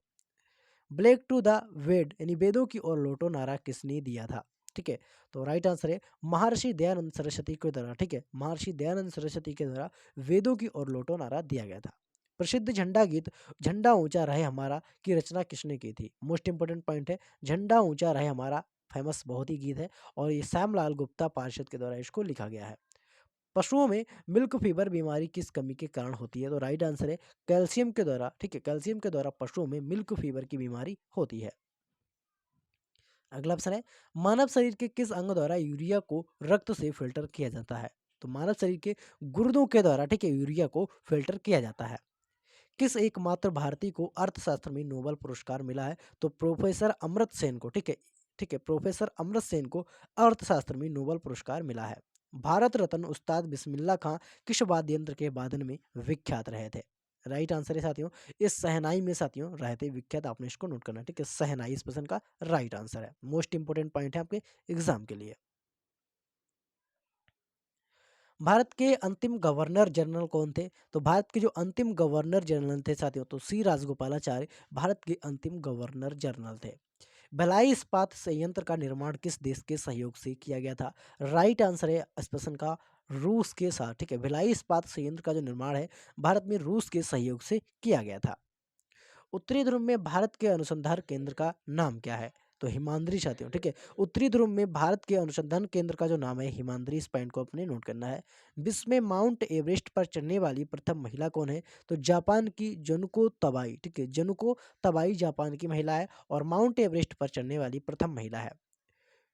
ब्लैक टू द वेद यानी वेदों की ओर लौटो नारा किसने दिया था? ठीक है, तो राइट आंसर है महर्षि दयानंद सरस्वती के द्वारा। ठीक है, महर्षि दयानंद सरस्वती के द्वारा वेदों की ओर लौटो नारा दिया गया था। प्रसिद्ध झंडा गीत झंडा ऊंचा रहे हमारा की रचना किसने की थी? मोस्ट इंपोर्टेंट पॉइंट है, झंडा ऊंचा रहे हमारा फेमस बहुत ही गीत है, और ये श्यामलाल गुप्ता पार्षद के द्वारा इसको लिखा गया है। पशुओं में मिल्क फीवर बीमारी किस कमी के कारण होती है? तो राइट आंसर है कैल्शियम के द्वारा। ठीक है, कैल्शियम के द्वारा पशुओं में मिल्क फीवर की बीमारी होती है। अगला ऑप्शन है मानव शरीर के किस अंग द्वारा यूरिया को रक्त से फिल्टर किया जाता है? तो मानव शरीर के गुर्दों के द्वारा, ठीक है, यूरिया को फिल्टर किया जाता है। किस एकमात्र भारतीय को अर्थशास्त्र में नोबेल पुरस्कार मिला है? तो प्रोफेसर अमर्त्य सेन को। ठीक है, ठीक है, प्रोफेसर अमर्त्य सेन को अर्थशास्त्र में नोबेल पुरस्कार मिला है। भारत रत्न उस्ताद बिस्मिल्लाह खां किस वाद्य यंत्र के वादन में विख्यात रहे थे? राइट आंसर है साथियों इस सहनाई में साथियों रहते विख्यात, आपने इसको नोट करना है। ठीक है, सहनाई इस प्रश्न का राइट आंसर है, मोस्ट इंपोर्टेंट पॉइंट है आपके एग्जाम के लिए। भारत के अंतिम गवर्नर जनरल कौन थे? तो भारत के जो अंतिम गवर्नर जनरल थे साथियों, तो सी राजगोपालाचारी भारत के अंतिम गवर्नर जनरल थे। भिलाई इस्पात संयंत्र का निर्माण किस देश के सहयोग से किया गया था? राइट आंसर है इस प्रश्न का रूस के साथ। ठीक है, भिलाई इस्पात संयंत्र का जो निर्माण है भारत में रूस के सहयोग से किया गया था। उत्तरी ध्रुव में भारत के अनुसंधान केंद्र का नाम क्या है? तो हिमाद्री साथियों। ठीक है, उत्तरी ध्रुव में भारत के अनुसंधान केंद्र का जो नाम है हिमाद्री, इस पॉइंट को अपने नोट करना है। विश्व में माउंट एवरेस्ट पर चढ़ने वाली प्रथम महिला कौन है? तो जापान की जनुको तबाई। ठीक है, जनुको तबाई जापान की महिला है और माउंट एवरेस्ट पर चढ़ने वाली प्रथम महिला है।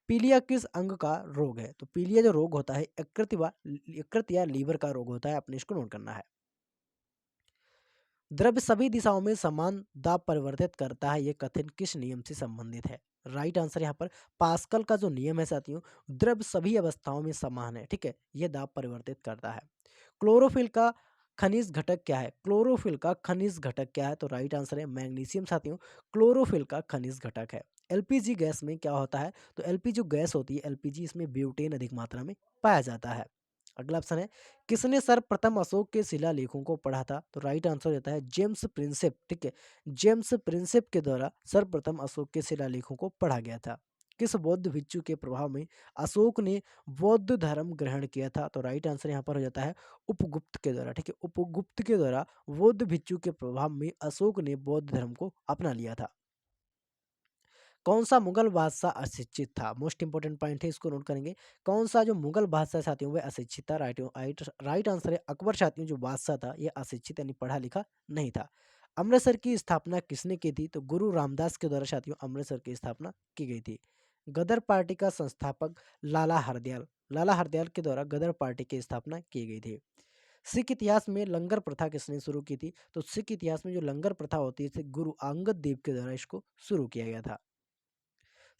पीलिया किस अंग का रोग है? तो पीलिया जो रोग होता है यकृत या लीवर का रोग होता है, अपने इसको नोट करना है। द्रव्य सभी दिशाओं में समान दाब परिवर्तित करता है, यह कथन किस नियम से संबंधित है? राइट आंसर यहाँ पर पास्कल का जो नियम है साथियों, द्रव्य सभी अवस्थाओं में समान है। ठीक है, यह दाब परिवर्तित करता है। क्लोरोफिल का खनिज घटक क्या है? क्लोरोफिल का खनिज घटक क्या है? तो राइट आंसर है मैग्नीशियम साथियों, क्लोरोफिल का खनिज घटक है। एलपीजी गैस में क्या होता है? तो एलपीजी जो गैस होती है एलपीजी, इसमें ब्यूटेन अधिक मात्रा में पाया जाता है। अगला ऑप्शन है किसने सर्वप्रथम अशोक के शिलालेखों को पढ़ा था? तो राइट आंसर देता है जेम्स प्रिंसेप। ठीक है, जेम्स प्रिंसेप के द्वारा सर्वप्रथम अशोक के शिलालेखों को पढ़ा गया था। किस बौद्ध भिक्षु के प्रभाव में अशोक ने बौद्ध धर्म ग्रहण किया था? तो राइट आंसर यहाँ पर हो जाता है उपगुप्त के द्वारा। ठीक है, उपगुप्त के द्वारा बौद्ध भिक्षु के प्रभाव में अशोक ने बौद्ध धर्म को अपना लिया था। कौन सा मुगल बादशाह अशिक्षित था? मोस्ट इंपॉर्टेंट पॉइंट है, इसको नोट करेंगे। कौन सा जो मुगल बादशाह साथियों वह अशिक्षित था? राइट आंसर है अकबर साथियों, जो बादशाह था ये अशिक्षित यानी पढ़ा लिखा नहीं था। अमृतसर की स्थापना किसने की थी? तो गुरु रामदास के द्वारा साथियों अमृतसर की स्थापना की गई थी। गदर पार्टी का संस्थापक लाला हरदयाल के द्वारा गदर पार्टी की स्थापना की गई थी। सिख इतिहास में लंगर प्रथा किसने शुरू की थी? तो सिख इतिहास में जो लंगर प्रथा होती है गुरु अंगद देव के द्वारा इसको शुरू किया गया था।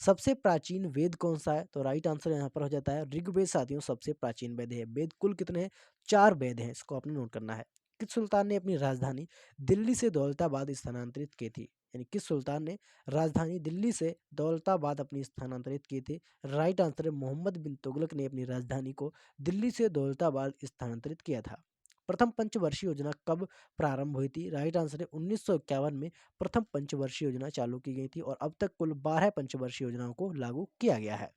सबसे प्राचीन वेद कौन सा है? तो राइट आंसर यहाँ पर हो जाता है ऋग्वेद साथियों, सबसे प्राचीन वेद है। वेद कुल कितने हैं? 4 वेद हैं, इसको आपने नोट करना है। किस सुल्तान ने अपनी राजधानी दिल्ली से दौलताबाद स्थानांतरित की थी? यानी किस सुल्तान ने राजधानी दिल्ली से दौलताबाद अपनी स्थानांतरित की थी? राइट आंसर है मोहम्मद बिन तुगलक ने अपनी राजधानी को दिल्ली से दौलताबाद स्थानांतरित किया था। प्रथम पंचवर्षीय योजना कब प्रारंभ हुई थी? राइट आंसर है 1951 में प्रथम पंचवर्षीय योजना चालू की गई थी और अब तक कुल 12 पंचवर्षीय योजनाओं को लागू किया गया है।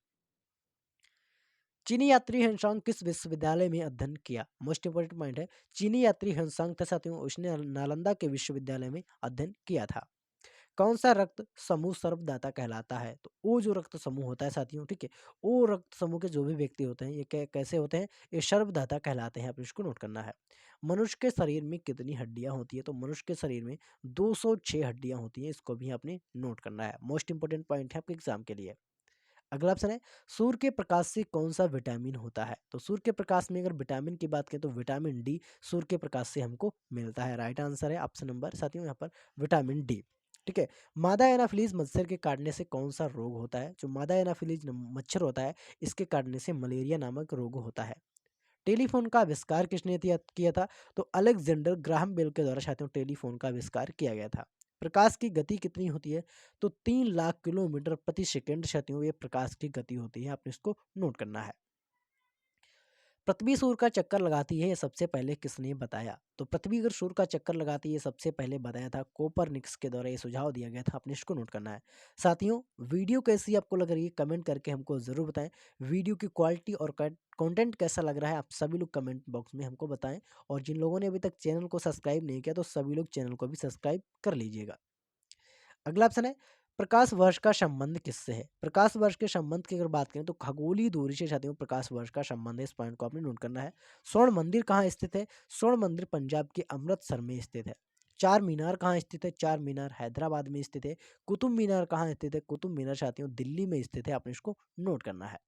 चीनी यात्री हेनसांग किस विश्वविद्यालय में अध्ययन किया? मोस्ट इंपोर्टेंट पॉइंट है, चीनी यात्री हेनसांग था साथियों, उसने नालंदा के विश्वविद्यालय में अध्ययन किया था। कौन सा रक्त समूह सर्वदाता कहलाता है? तो ओ जो रक्त समूह होता है साथियों, ठीक है, ओ रक्त समूह के जो भी व्यक्ति होते हैं ये कैसे होते हैं? ये सर्वदाता कहलाते हैं, आप इसको नोट करना है। मनुष्य के शरीर में कितनी हड्डियां होती है? तो मनुष्य के शरीर में 206 हड्डियां होती हैं, इसको भी आपने नोट करना है। मोस्ट इंपोर्टेंट पॉइंट है आपके एग्जाम के लिए। अगला ऑप्शन है सूर्य के प्रकाश से कौन सा विटामिन होता है? तो सूर्य के प्रकाश में अगर विटामिन की बात करें तो विटामिन डी सूर्य के प्रकाश से हमको मिलता है। राइट आंसर है ऑप्शन नंबर साथियों यहाँ पर विटामिन डी। ठीक है, मादा एनाफिलीज मच्छर के काटने से कौन सा रोग होता है? जो मादा एनाफिलीज मच्छर होता है इसके काटने से मलेरिया नामक रोग होता है। टेलीफोन का आविष्कार किसने किया था? तो अलेक्जेंडर ग्राहम बेल के द्वारा साथियों टेलीफोन का आविष्कार किया गया था। प्रकाश की गति कितनी होती है? तो 3 लाख किलोमीटर प्रति सेकंड साथियों ये प्रकाश की गति होती है, आपने इसको नोट करना है। पृथ्वी सूर्य का चक्कर लगाती है ये सबसे पहले किसने बताया? तो पृथ्वी अगर सूर्य का चक्कर लगाती है ये सबसे पहले बताया था कोपरनिकस के द्वारा, ये सुझाव दिया गया था, आपने इसको नोट करना है। साथियों वीडियो कैसी आपको लग रही है कमेंट करके हमको ज़रूर बताएं। वीडियो की क्वालिटी और कंटेंट कैसा लग रहा है आप सभी लोग कमेंट बॉक्स में हमको बताएं। और जिन लोगों ने अभी तक चैनल को सब्सक्राइब नहीं किया तो सभी लोग चैनल को भी सब्सक्राइब कर लीजिएगा। अगला ऑप्शन है प्रकाश वर्ष का संबंध किससे है? प्रकाश वर्ष के संबंध की अगर बात करें तो खगोलीय दूरी से साथियों प्रकाश वर्ष का संबंध है, इस पॉइंट को आपने नोट करना है। स्वर्ण मंदिर कहाँ स्थित है? स्वर्ण मंदिर पंजाब के अमृतसर में स्थित है। चार मीनार कहाँ स्थित है? चार मीनार हैदराबाद में स्थित है। कुतुब मीनार कहाँ स्थित है? कुतुब मीनार साथियों दिल्ली में स्थित है, आपने इसको नोट करना है।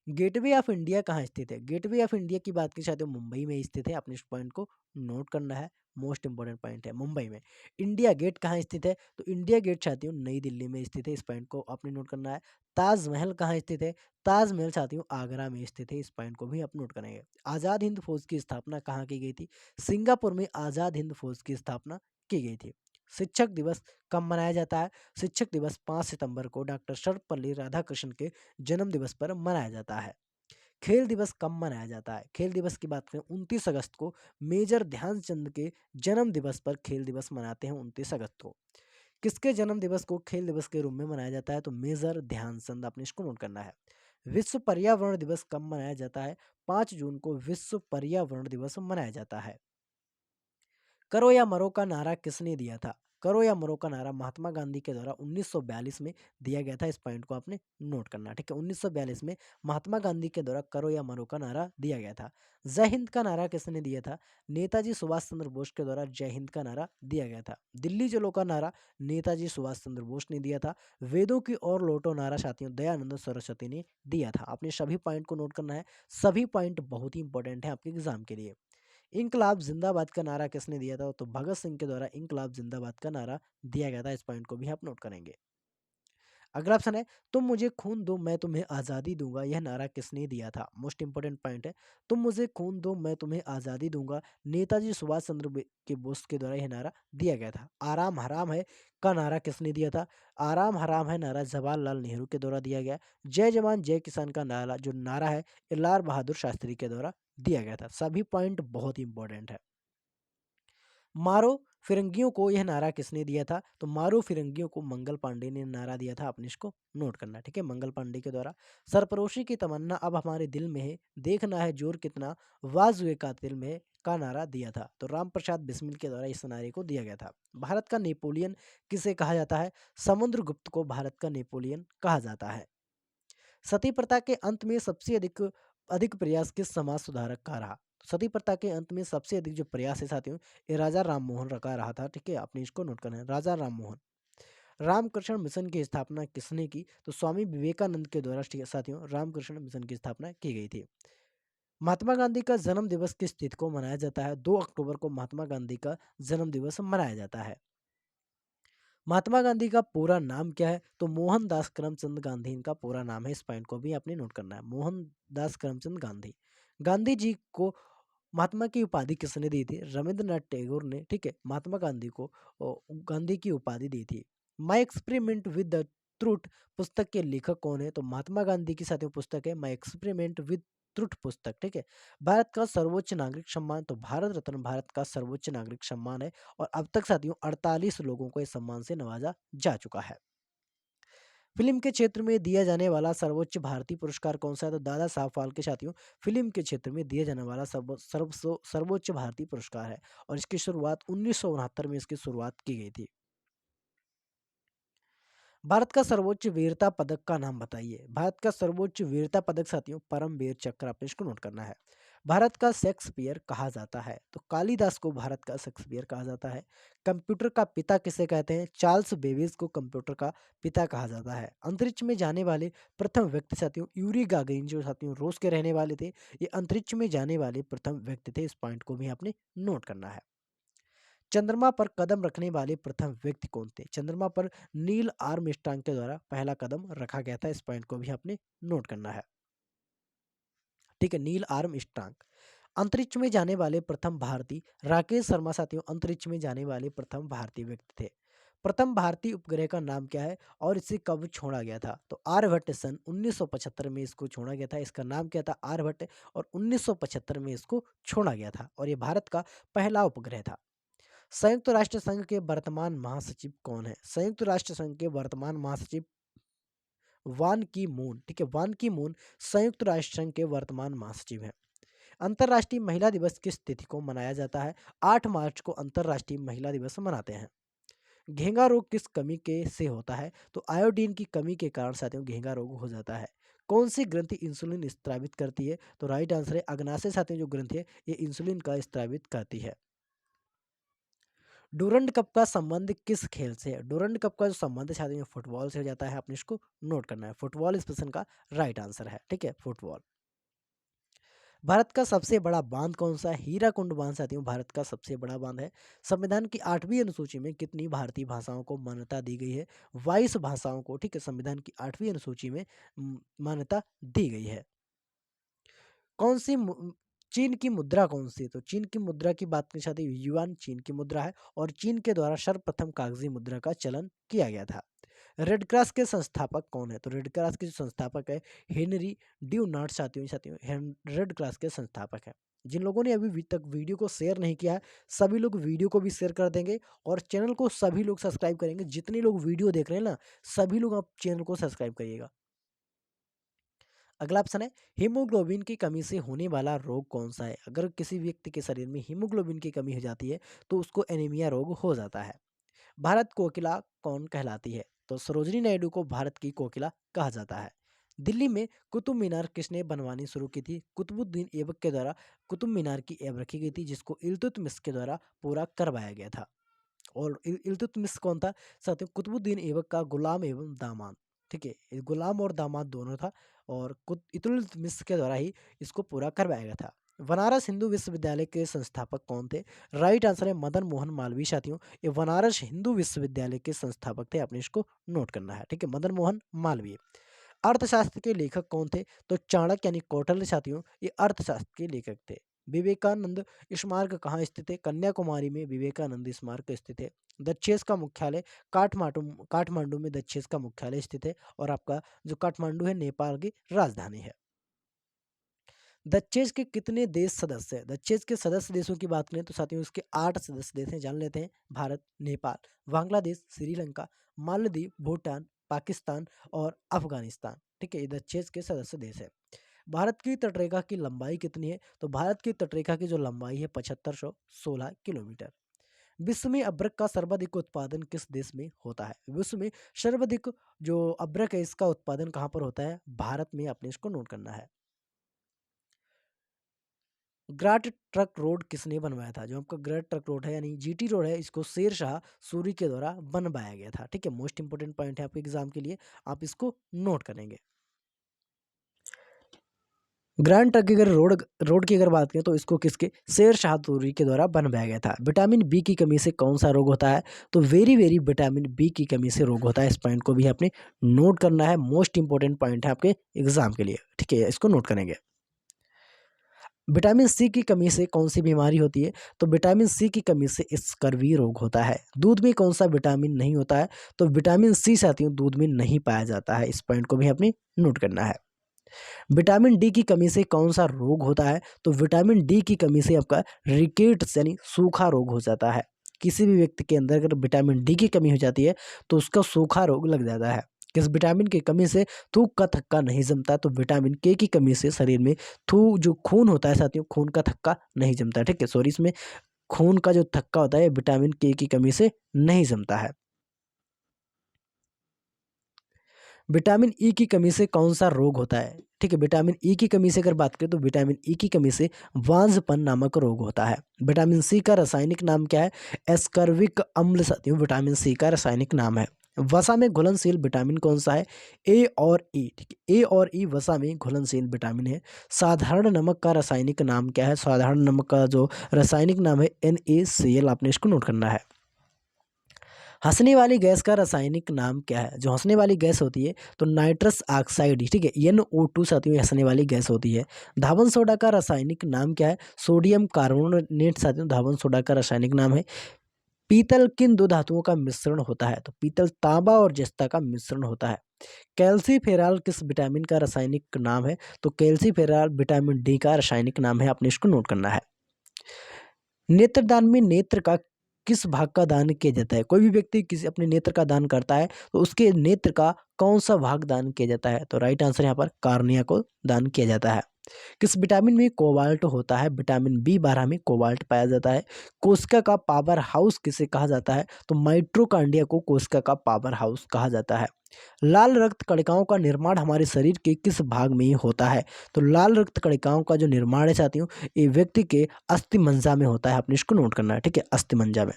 गेटवे ऑफ इंडिया कहाँ स्थित है? गेटवे ऑफ इंडिया की बात की शायद मुंबई में स्थित है, आपने इस पॉइंट को नोट करना है। मोस्ट इंपॉर्टेंट पॉइंट है मुंबई में। इंडिया गेट कहाँ स्थित है? तो इंडिया गेट साथियों नई दिल्ली में स्थित है, इस पॉइंट को आपने नोट करना है। ताजमहल कहाँ स्थित है? ताजमहल साथियों आगरा में स्थित है, इस पॉइंट को भी आप नोट करेंगे। आज़ाद हिंद फौज की स्थापना कहाँ की गई थी? सिंगापुर में आज़ाद हिंद फौज की स्थापना की गई थी। शिक्षक दिवस कब मनाया जाता है? शिक्षक दिवस 5 सितंबर को डॉक्टर सर्वपल्ली राधाकृष्णन के जन्म दिवस पर मनाया जाता है। खेल दिवस कब मनाया जाता है? खेल दिवस की बात करें 29 अगस्त को मेजर ध्यानचंद के जन्म दिवस पर खेल दिवस मनाते हैं 29 अगस्त को। किसके जन्म दिवस को खेल दिवस के रूप में मनाया जाता है? तो मेजर ध्यानचंद, आपने इसको नोट करना है। विश्व पर्यावरण दिवस कब मनाया जाता है? 5 जून को विश्व पर्यावरण दिवस मनाया जाता है। करो या मरो का नारा किसने दिया था? करो या मरो का नारा महात्मा गांधी के द्वारा 1942 में दिया गया था, इस पॉइंट को आपने नोट करना है। ठीक है, 1942 में महात्मा गांधी के द्वारा करो या मरो का नारा दिया गया था। जय हिंद का नारा किसने दिया था? नेताजी सुभाष चंद्र बोस के द्वारा जय हिंद का नारा दिया गया था। दिल्ली चलो का नारा नेताजी सुभाष चंद्र बोस ने दिया था। वेदों की ओर लौटो नारा साथियों दयानंद सरस्वती ने दिया था। आपने सभी पॉइंट को नोट करना है, सभी पॉइंट बहुत ही इंपॉर्टेंट है आपके एग्जाम के लिए। इनकलाब जिंदाबाद का नारा किसने दिया था? तो भगत सिंह के द्वारा इनकलाब जिंदाबाद का नारा दिया गया था, इस पॉइंट को भी आप नोट करेंगे। अगला ऑप्शन है तुम मुझे खून दो मैं तुम्हें आज़ादी दूंगा, यह नारा किसने दिया था? मोस्ट इंपोर्टेंट पॉइंट है, तुम मुझे खून दो मैं तुम्हें आज़ादी दूंगा नेताजी सुभाष चंद्र के बोस के द्वारा यह नारा दिया गया था। आराम हराम है का नारा किसने दिया था? आराम हराम है नारा जवाहरलाल नेहरू के द्वारा दिया गया। जय जवान जय किसान का नारा जो नारा है लाल बहादुर शास्त्री के द्वारा दिया गया था। सभी पॉइंट बहुत इंपॉर्टेंट है। मारो फिरंगियों को यह नारा किसने दिया था? तो मारो फिरंगियों को मंगल पांडे ने नारा दिया था, आपने इसको नोट करना है, ठीक है, मंगल पांडे के द्वारा। सरफरोशी की तमन्ना अब हमारे दिल में है, देखना है जोर कितना, वाजुए कातिल में का नारा दिया था। तो राम प्रसाद बिस्मिल के द्वारा इस नारे को दिया गया था। भारत का नेपोलियन किसे कहा जाता है? समुद्रगुप्त को भारत का नेपोलियन कहा जाता है। सती प्रथा के अंत में सबसे अधिक अधिक प्रयास किस समाज सुधारक का रहा? सती प्रथा के अंत में सबसे अधिक जो प्रयास है साथियों, ये राजा राममोहन का रहा था, ठीक है, आपने इसको नोट करना है, राजा राममोहन। रामकृष्ण मिशन की स्थापना किसने की? तो स्वामी विवेकानंद के द्वारा, ठीक है साथियों, रामकृष्ण मिशन की स्थापना की गई थी। महात्मा गांधी का जन्म दिवस किस तिथि को मनाया जाता है? 2 अक्टूबर को महात्मा गांधी का जन्म दिवस मनाया जाता है। महात्मा गांधी का पूरा नाम क्या है? तो मोहनदास करमचंद गांधी इनका पूरा नाम है। इस पॉइंट को भी आपने नोट करना है, मोहनदास करमचंद गांधी। गांधी जी को महात्मा की उपाधि किसने दी थी? रविंद्रनाथ टैगोर ने, ठीक है, महात्मा गांधी को गांधी की उपाधि दी थी। My experiment with the truth पुस्तक के लेखक कौन है? तो महात्मा गांधी की साथियों पुस्तक है माई एक्सपेरिमेंट विद ट्रूथ पुस्तक, ठीक है। भारत का सर्वोच्च नागरिक सम्मान, तो भारत रत्न भारत का सर्वोच्च नागरिक सम्मान है, और अब तक साथियों 48 लोगों को इस सम्मान से नवाजा जा चुका है। फिल्म के क्षेत्र में दिया जाने वाला सर्वोच्च भारतीय पुरस्कार कौन सा है? तो दादा साहब फाल्के साथियों फिल्म के क्षेत्र में दिए जाने वाला सर्वोच्च भारतीय पुरस्कार है, और इसकी शुरुआत 1969 में इसकी शुरुआत की गई थी। भारत का सर्वोच्च वीरता पदक का नाम बताइए। भारत का सर्वोच्च वीरता पदक साथियों परमवीर चक्र, आपने इसको नोट करना है। भारत का शेक्सपियर कहा जाता है, तो कालिदास को भारत का शेक्सपियर कहा जाता है। कंप्यूटर का पिता किसे कहते हैं? चार्ल्स बेबेज को कंप्यूटर का पिता कहा जाता है। अंतरिक्ष में जाने वाले प्रथम व्यक्ति साथियों यूरी गागरिन, जो साथियों रूस के रहने वाले थे, ये अंतरिक्ष में जाने वाले प्रथम व्यक्ति थे। इस पॉइंट को भी आपने नोट करना है। चंद्रमा पर कदम रखने वाले प्रथम व्यक्ति कौन थे? चंद्रमा पर नील आर्मस्ट्रांग के द्वारा पहला कदम रखा गया था। इस पॉइंट को भी आपने नोट करना है, ठीक है, नील आर्मस्ट्रांग। अंतरिक्ष में जाने वाले प्रथम भारतीय राकेश शर्मा साथियों अंतरिक्ष में जाने वाले प्रथम भारतीय व्यक्ति थे। प्रथम भारतीय उपग्रह का नाम क्या है और इसे कब छोड़ा गया था? तो आर्यभट्ट सन 1975 में इसको छोड़ा गया था। इसका नाम क्या था? आर्यभट्ट, और 1975 में इसको छोड़ा गया था, और ये भारत का पहला उपग्रह था। संयुक्त राष्ट्र संघ के वर्तमान महासचिव कौन है? संयुक्त राष्ट्र संघ के वर्तमान महासचिव वान की मून, ठीक है, वान की मून संयुक्त राष्ट्र संघ के वर्तमान महासचिव हैं। अंतर्राष्ट्रीय महिला दिवस किस तिथि को मनाया जाता है? 8 मार्च को अंतर्राष्ट्रीय महिला दिवस मनाते हैं। घेंगा रोग किस कमी के से होता है? तो आयोडीन की कमी के कारण साथियों घेंगा रोग हो जाता है। कौन सी ग्रंथि इंसुलिन स्त्रावित करती है? तो राइट आंसर है अग्नाशय साथियों, जो ग्रंथि है ये इंसुलिन का स्त्रावित करती है। डूरंड कप का संबंध किस खेल से है? डूरंड कप का जो संबंध है साथियों फुटबॉल से हो जाता है, आपने इसको नोट करना है। फुटबॉल इस प्रश्न का राइट आंसर है, ठीक है, फुटबॉल। भारत का सबसे बड़ा बांध कौन सा है? हीराकुंड बांध साथियों भारत का सबसे बड़ा बांध है। संविधान की 8वीं अनुसूची में कितनी भारतीय भाषाओं को मान्यता दी गई है? 22 भाषाओं को, ठीक है, संविधान की 8वीं अनुसूची में मान्यता दी गई है। कौन सी चीन की मुद्रा कौन सी है? तो चीन की मुद्रा की बात करने साथ युआन चीन की मुद्रा है, और चीन के द्वारा सर्वप्रथम कागजी मुद्रा का चलन किया गया था। रेड क्रॉस के संस्थापक कौन है? तो रेड क्रॉस के जो संस्थापक है हेनरी ड्यूनार्ट साथियों साथियों रेड क्रॉस के संस्थापक है। जिन लोगों ने अभी तक वीडियो को शेयर नहीं किया है, सभी लोग वीडियो को भी शेयर कर देंगे, और चैनल को सभी लोग सब्सक्राइब करेंगे। जितने लोग वीडियो देख रहे हैं ना, सभी लोग आप चैनल को सब्सक्राइब करिएगा। अगला ऑप्शन है हीमोग्लोबिन की कमी से होने वाला रोग कौन सा है? अगर किसी व्यक्ति के शरीर में हीमोग्लोबिन की कमी हो जाती है तो उसको एनीमिया रोग हो जाता है। भारत कोकिला कौन कहलाती है? तो सरोजिनी नायडू को भारत की कोकिला कहा जाता है। दिल्ली में कुतुब मीनार किसने बनवानी शुरू की थी? कुतुबुद्दीन ऐबक के द्वारा कुतुब मीनार की ऐब रखी गई थी, जिसको इल्तुतमिश के द्वारा पूरा करवाया गया था। और इल्तुतमिश कौन था? साथियों कुतुबुद्दीन ऐबक का गुलाम एवं दामाद, ठीक है, ये गुलाम और दामाद दोनों था, और इल्तुतमिश के द्वारा ही इसको पूरा करवाया गया था। बनारस हिंदू विश्वविद्यालय के संस्थापक कौन थे? राइट आंसर है मदन मोहन मालवीय साथियों, ये बनारस हिंदू विश्वविद्यालय के संस्थापक थे, आपने इसको नोट करना है, ठीक है, मदन मोहन मालवीय। अर्थशास्त्र के लेखक कौन थे? तो चाणक्य यानी कौटिल्य साथियों, ये अर्थशास्त्र के लेखक थे। विवेकानंद स्मारक कहाँ स्थित है? कन्याकुमारी में विवेकानंद स्मारक स्थित है। दक्षेस का मुख्यालय काठमांडू काठमांडू में दक्षेस का मुख्यालय स्थित है, और आपका जो काठमांडू है नेपाल की राजधानी है। द चेस के कितने देश सदस्य हैं? द चेस के सदस्य देशों की बात करें तो साथियों इसके 8 सदस्य देश हैं। जान लेते हैं। भारत, नेपाल, बांग्लादेश, श्रीलंका, मालदीव, भूटान, पाकिस्तान और अफगानिस्तान। ठीक है, ये द चेस के सदस्य देश है। भारत की तटरेखा की लंबाई कितनी है? तो भारत की तटरेखा की जो लंबाई है 7516 किलोमीटर। विश्व में अभ्रक का सर्वाधिक उत्पादन किस देश में होता है? विश्व में सर्वाधिक जो अभ्रक है इसका उत्पादन कहाँ पर होता है? भारत में। आपने इसको नोट करना है। ग्रेट ट्रक रोड किसने बनवाया था? जो आपका ग्रेट ट्रक रोड है यानी जीटी रोड है, इसको शेरशाह सूरी के द्वारा बनवाया गया था। ठीक है, मोस्ट इंपोर्टेंट पॉइंट है आपके एग्जाम के लिए, आप इसको नोट करेंगे। ग्रैंड ट्रक की अगर रोड की अगर बात करें तो इसको किसके? शेरशाह सूरी के द्वारा बनवाया गया था। विटामिन बी की कमी से कौन सा रोग होता है? तो वेरी वेरी विटामिन बी की कमी से रोग होता है। इस पॉइंट को भी आपने नोट करना है, मोस्ट इंपोर्टेंट पॉइंट है आपके एग्जाम के लिए। ठीक है, इसको नोट करेंगे। विटामिन सी की कमी से कौन सी बीमारी होती है? तो विटामिन सी की कमी से स्कर्वी रोग होता है। दूध में कौन सा विटामिन नहीं होता है? तो विटामिन सी साथियों दूध में नहीं पाया जाता है। इस पॉइंट को भी आपने नोट करना है। विटामिन डी की कमी से कौन सा रोग होता है? तो विटामिन डी की कमी से आपका रिकेट्स यानी सूखा रोग हो जाता है। किसी भी व्यक्ति के अंदर अगर विटामिन डी की कमी हो जाती है तो उसका सूखा रोग लग जाता है। किस विटामिन की कमी से? थूक का थक्का नहीं जमता। तो विटामिन के की कमी से शरीर में थू जो खून होता है साथियों, खून का थक्का नहीं जमता। ठीक है, सॉरी, इसमें खून का जो थक्का होता है विटामिन के की कमी से नहीं जमता है। विटामिन ई की कमी से कौन सा रोग होता है? ठीक है, विटामिन ई की कमी से अगर बात करें तो विटामिन ई की कमी से वांझपन नामक रोग होता है। विटामिन सी का रासायनिक नाम क्या है? एस्कर्विक अम्ल साथियों विटामिन सी का रासायनिक नाम है। वसा में घुलनशील विटामिन कौन सा है? ए और ई। ठीक है, ए और ई वसा में घुलनशील विटामिन है। साधारण नमक का रासायनिक नाम क्या है? साधारण नमक का जो रासायनिक नाम है NaCl। आपने इसको नोट करना है। हंसने वाली गैस का रासायनिक नाम क्या है? जो हंसने वाली गैस होती है तो नाइट्रस ऑक्साइड। ठीक है, NO2 साथियों हंसने वाली गैस होती है। धावन सोडा का रासायनिक नाम क्या है? सोडियम कार्बोनेट साथियों धावन सोडा का रासायनिक नाम है। पीतल किन दो धातुओं का मिश्रण होता है? तो पीतल तांबा और जस्ता का मिश्रण होता है। कैल्सीफेरॉल किस विटामिन का रासायनिक नाम है? तो कैल्सीफेरॉल विटामिन डी का रासायनिक नाम है। आपने इसको नोट करना है। नेत्रदान में नेत्र का किस भाग का दान किया जाता है? कोई भी व्यक्ति किसी अपने नेत्र का दान करता है तो उसके नेत्र का कौन सा भाग दान किया जाता है? तो राइट आंसर यहाँ पर कार्निया को दान किया जाता है। किस विटामिन में कोबाल्ट होता है? विटामिन B12 में कोबाल्ट पाया जाता है। कोशिका का पावर हाउस किसे कहा जाता है? तो माइट्रोकांड्रिया को कोशिका का पावर हाउस कहा जाता है। लाल रक्त कणिकाओं का निर्माण हमारे शरीर के किस भाग में ही होता है? तो लाल रक्त कणिकाओं का जो निर्माण है साथियों ये व्यक्ति के अस्थिमज्जा में होता है। आपने इसको नोट करना है। ठीक है, अस्थिमज्जा में।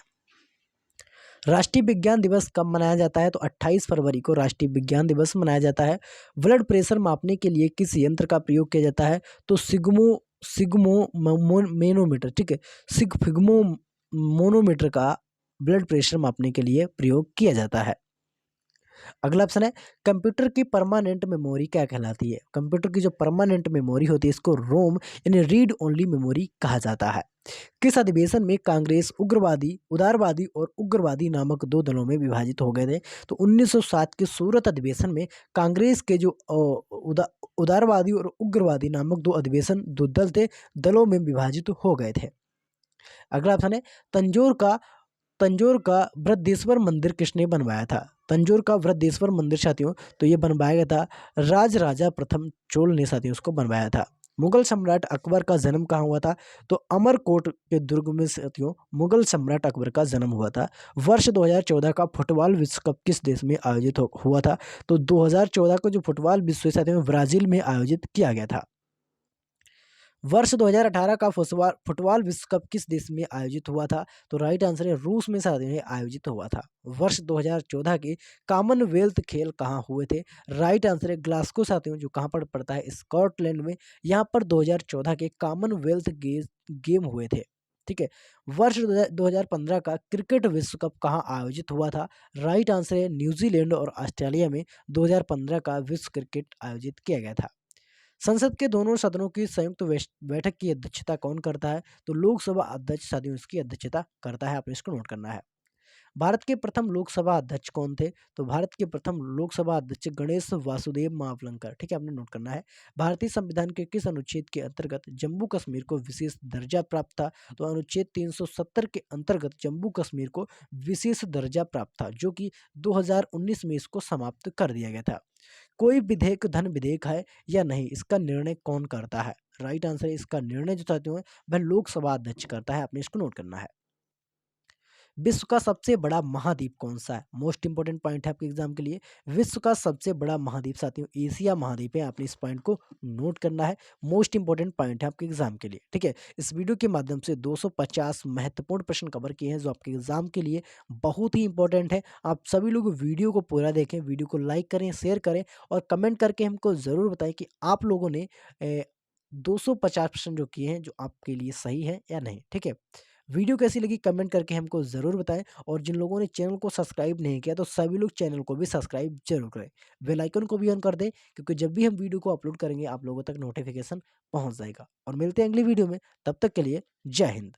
राष्ट्रीय विज्ञान दिवस कब मनाया जाता है? तो 28 फरवरी को राष्ट्रीय विज्ञान दिवस मनाया जाता है। ब्लड प्रेशर मापने के लिए किस यंत्र का प्रयोग किया जाता है? तो सिग्मोमेनोमीटर। ठीक है, सिग्फिग्मोमोनोमीटर का ब्लड प्रेशर मापने के लिए प्रयोग किया जाता है। अगला ऑप्शन है कंप्यूटर की परमानेंट मेमोरी क्या कहलाती है? कंप्यूटर की जो परमानेंट मेमोरी होती है इसको रोम यानी रीड ओनली मेमोरी कहा जाता है। किस अधिवेशन में कांग्रेस उग्रवादी, उदारवादी और उग्रवादी नामक दो दलों में विभाजित हो गए थे? तो 1907 के सूरत अधिवेशन में कांग्रेस के जो उदारवादी और उग्रवादी नामक दो दल थे, दलों में विभाजित हो गए थे। अगला ऑप्शन है तंजौर का बृहदेश्वर मंदिर किसने बनवाया था? तंजौर का बृहदेश्वर मंदिर साथियों तो ये बनवाया गया था राजा प्रथम चोल ने साथियों उसको बनवाया था। मुगल सम्राट अकबर का जन्म कहाँ हुआ था? तो अमरकोट के दुर्ग में साथियों मुगल सम्राट अकबर का जन्म हुआ था। वर्ष 2014 का फुटबॉल विश्व कप किस देश में आयोजित हुआ था? तो 2014 को जो फुटबॉल विश्व साथियों ब्राजील में आयोजित किया गया था। वर्ष 2018 का फुटबॉल विश्व कप किस देश में आयोजित हुआ था? तो राइट आंसर है रूस में साथियों आयोजित हुआ था। वर्ष 2014 के कॉमनवेल्थ खेल कहाँ हुए थे? राइट आंसर है ग्लासगो साथियों, जो कहाँ पर पड़ता है? स्कॉटलैंड में। यहाँ पर 2014 के कॉमनवेल्थ गेम हुए थे। ठीक है। वर्ष 2015 का क्रिकेट विश्व कप कहाँ आयोजित हुआ था? राइट आंसर है न्यूजीलैंड और ऑस्ट्रेलिया में 2015 का विश्व क्रिकेट आयोजित किया गया था। संसद के दोनों सदनों की संयुक्त बैठक की अध्यक्षता कौन करता है? तो लोकसभा अध्यक्ष साथियों इसकी अध्यक्षता करता है। आपने इसको नोट करना है। भारत के प्रथम लोकसभा अध्यक्ष कौन थे? तो भारत के प्रथम लोकसभा अध्यक्ष गणेश वासुदेव मावलंकर, ठीक है, आपने नोट करना है। भारतीय संविधान के किस अनुच्छेद के अंतर्गत जम्मू कश्मीर को विशेष दर्जा प्राप्त था? तो अनुच्छेद 370 के अंतर्गत जम्मू कश्मीर को विशेष दर्जा प्राप्त था, जो कि 2019 में इसको समाप्त कर दिया गया था। कोई विधेयक धन विधेयक है या नहीं, इसका निर्णय कौन करता है? राइट आंसर है, इसका निर्णय जो चाहते हो वह लोकसभा अध्यक्ष करता है, आपने इसको नोट करना है। विश्व का सबसे बड़ा महाद्वीप कौन सा है? मोस्ट इंपॉर्टेंट पॉइंट है आपके एग्जाम के लिए। विश्व का सबसे बड़ा महाद्वीप साथियों एशिया महाद्वीप है, आपने इस पॉइंट को नोट करना है। मोस्ट इंपॉर्टेंट पॉइंट है आपके एग्जाम के लिए, ठीक है। इस वीडियो के माध्यम से 250 महत्वपूर्ण प्रश्न कवर किए हैं जो आपके एग्जाम के लिए बहुत ही इंपॉर्टेंट है। आप सभी लोग वीडियो को पूरा देखें, वीडियो को लाइक करें, शेयर करें और कमेंट करके हमको ज़रूर बताएं कि आप लोगों ने 250 प्रश्न जो किए हैं जो आपके लिए सही है या नहीं, ठीक है। वीडियो कैसी लगी कमेंट करके हमको ज़रूर बताएं और जिन लोगों ने चैनल को सब्सक्राइब नहीं किया तो सभी लोग चैनल को भी सब्सक्राइब जरूर करें, बेल आइकन को भी ऑन कर दें, क्योंकि जब भी हम वीडियो को अपलोड करेंगे आप लोगों तक नोटिफिकेशन पहुंच जाएगा। और मिलते हैं अगली वीडियो में, तब तक के लिए जय हिंद।